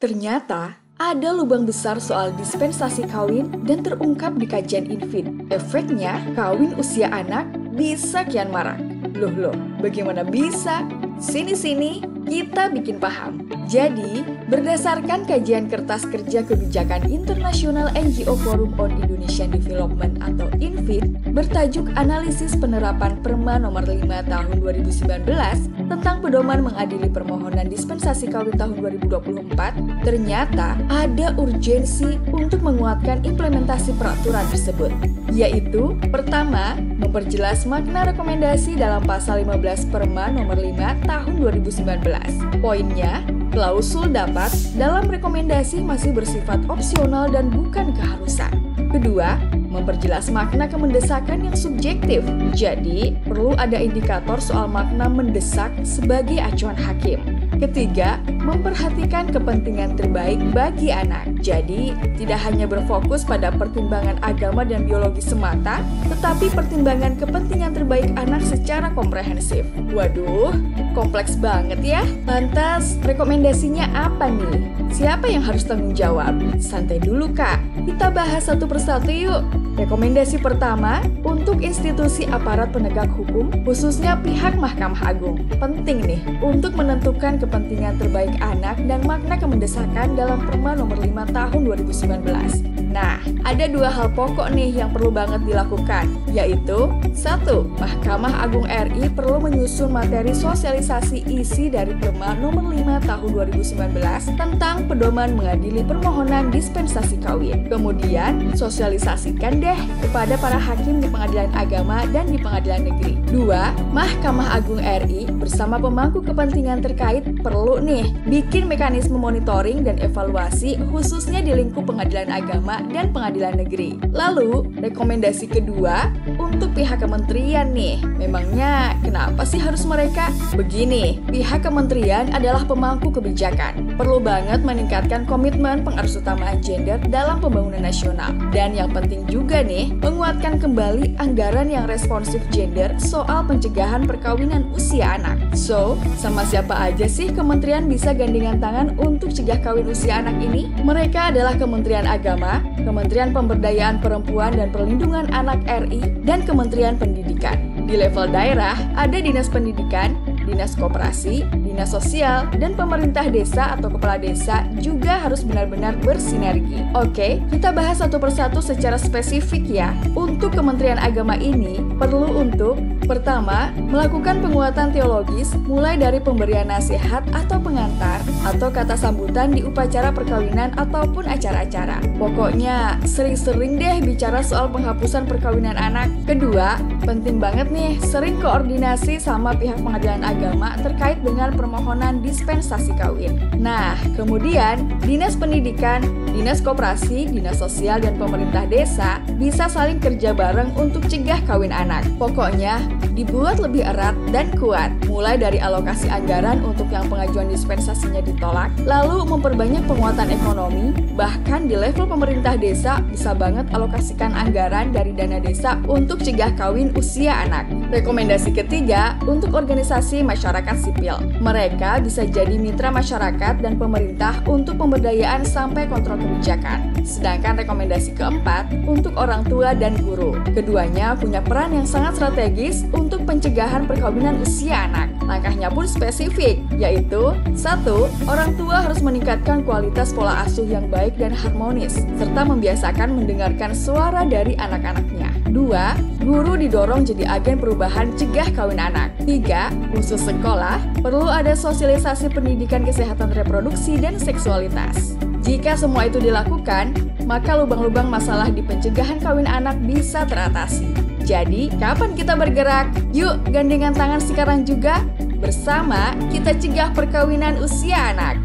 Ternyata, ada lubang besar soal dispensasi kawin dan terungkap di kajian Infid. Efeknya, kawin usia anak bisa kian marak. Loh, bagaimana bisa? Sini, kita bikin paham. Jadi, berdasarkan kajian kertas kerja kebijakan internasional NGO Forum on Indonesian Development atau INFID bertajuk Analisis Penerapan Perma Nomor 5 Tahun 2019 tentang pedoman mengadili permohonan dispensasi kawin tahun 2024, ternyata ada urgensi untuk menguatkan implementasi peraturan tersebut, yaitu pertama, memperjelas makna rekomendasi dalam pasal 15 Perma Nomor 5 Tahun 2019. Poinnya, klausul dapat dalam rekomendasi masih bersifat opsional dan bukan keharusan. Kedua, memperjelas makna kemendesakan yang subjektif. Jadi, perlu ada indikator soal makna mendesak sebagai acuan hakim. Ketiga, memperhatikan kepentingan terbaik bagi anak. Jadi, tidak hanya berfokus pada pertimbangan agama dan biologi semata, tetapi pertimbangan kepentingan terbaik anak secara komprehensif. Waduh, kompleks banget ya. Lantas, rekomendasinya apa nih? Siapa yang harus tanggung jawab? Santai dulu, Kak. Kita bahas satu persatu yuk. Rekomendasi pertama, untuk institusi aparat penegak hukum, khususnya pihak Mahkamah Agung. Penting nih, untuk menentukan kepentingan terbaik anak dan makna kemendesakan dalam Perma Nomor 5 Tahun 2019. Nah, ada dua hal pokok nih yang perlu banget dilakukan, yaitu 1. Mahkamah Agung RI perlu menyusun materi sosialisasi isi dari Perma Nomor 5 Tahun 2019 tentang pedoman mengadili permohonan dispensasi kawin. Kemudian, sosialisasikan deh kepada para hakim di Pengadilan Agama dan di Pengadilan Negeri. 2. Mahkamah Agung RI bersama pemangku kepentingan terkait perlu nih bikin mekanisme monitoring dan evaluasi khususnya di lingkup Pengadilan Agama dan Pengadilan Negeri. Lalu, rekomendasi kedua untuk pihak kementerian nih. Memangnya kenapa sih harus mereka? Begini, pihak kementerian adalah pemangku kebijakan. Perlu banget meningkatkan komitmen pengarusutamaan gender dalam pembangunan nasional. Dan yang penting juga nih, menguatkan kembali anggaran yang responsif gender soal pencegahan perkawinan usia anak. So, sama siapa aja sih kementerian bisa gandengan tangan untuk cegah kawin usia anak ini? Mereka adalah Kementerian Agama, Kementerian Pemberdayaan Perempuan dan Perlindungan Anak RI, dan Kementerian Pendidikan. Di level daerah, ada Dinas Pendidikan, Dinas Koperasi, Dinas Sosial, dan pemerintah desa atau kepala desa juga harus benar-benar bersinergi. Oke, kita bahas satu persatu secara spesifik ya. Untuk Kementerian Agama ini, perlu untuk pertama, melakukan penguatan teologis mulai dari pemberian nasihat atau pengantar atau kata sambutan di upacara perkawinan ataupun acara-acara. Pokoknya, sering-sering deh bicara soal penghapusan perkawinan anak. Kedua, penting banget nih, sering koordinasi sama pihak Pengadilan Agama terkait dengan permohonan dispensasi kawin. Nah, kemudian Dinas Pendidikan, Dinas Koperasi, Dinas Sosial, dan pemerintah desa bisa saling kerja bareng untuk cegah kawin anak. Pokoknya, dibuat lebih erat dan kuat, mulai dari alokasi anggaran untuk yang pengajuan dispensasinya ditolak, lalu memperbanyak penguatan ekonomi, bahkan di level pemerintah desa bisa banget alokasikan anggaran dari dana desa untuk cegah kawin usia anak. Rekomendasi ketiga, untuk organisasi masyarakat sipil. Mereka bisa jadi mitra masyarakat dan pemerintah untuk pemberdayaan sampai kontrol kebijakan. Sedangkan rekomendasi keempat, untuk orang tua dan guru. Keduanya punya peran yang sangat strategis untuk pencegahan perkawinan usia anak. Langkahnya pun spesifik, yaitu 1. Orang tua harus meningkatkan kualitas pola asuh yang baik dan harmonis, serta membiasakan mendengarkan suara dari anak-anaknya. 2. Guru didorong jadi agen perubahan cegah kawin anak. 3. Khusus sekolah, perlu ada sosialisasi pendidikan kesehatan reproduksi dan seksualitas. Jika semua itu dilakukan, maka lubang-lubang masalah di pencegahan kawin anak bisa teratasi. Jadi, kapan kita bergerak? Yuk, gandengan tangan sekarang juga. Bersama, kita cegah perkawinan usia anak.